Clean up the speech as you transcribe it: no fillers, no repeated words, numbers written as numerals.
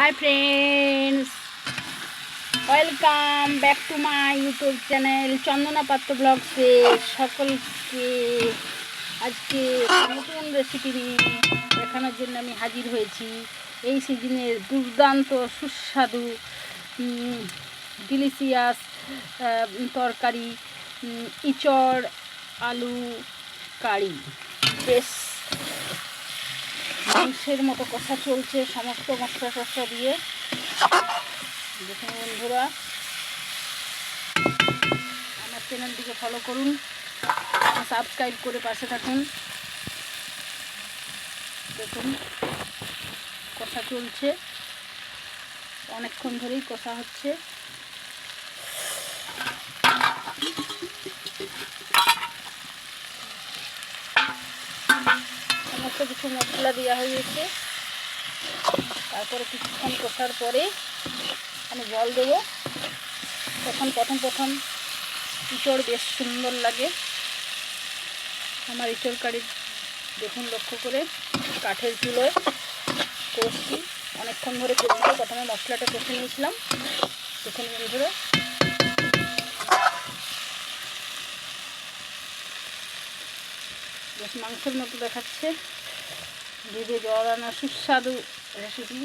High friends, welcome back to my YouTube channel Chandana Patra ব্লগসে সকলকে আজকে নতুন রেসিপি নিয়ে দেখানোর জন্য আমি হাজির হয়েছি। এই সিজনের দুর্দান্ত সুস্বাদু ডিলিশিয়াস তরকারি ইঁচড় আলু কারি। বেশ মাংসের মতো কষা চলছে, সমস্ত মশলা টশলা দিয়ে। দেখুন বন্ধুরা, আমার চ্যানেলটিকে ফলো করুন, সাবস্ক্রাইব করে পাশে থাকুন। দেখুন কষা চলছে, অনেকক্ষণ ধরেই কষা হচ্ছে। সমস্ত কিছু মশলা দেওয়া হয়ে গেছে। তারপরে কিছুক্ষণ কষার পরে আমি জল দেবো। তখন প্রথম ইঁচড় বেশ সুন্দর লাগে। আমার ইঁচড় কারি দেখুন লক্ষ্য করে কাঠের চুলোয় কষছি, অনেকক্ষণ ধরে কষছি। প্রথমে মশলাটা কষে নিয়েছিলাম। দেখুন বন্ধুরা, বেশ মাংসের মতো দেখাচ্ছে। জিভে জল আনা সুস্বাদু রেসিপি।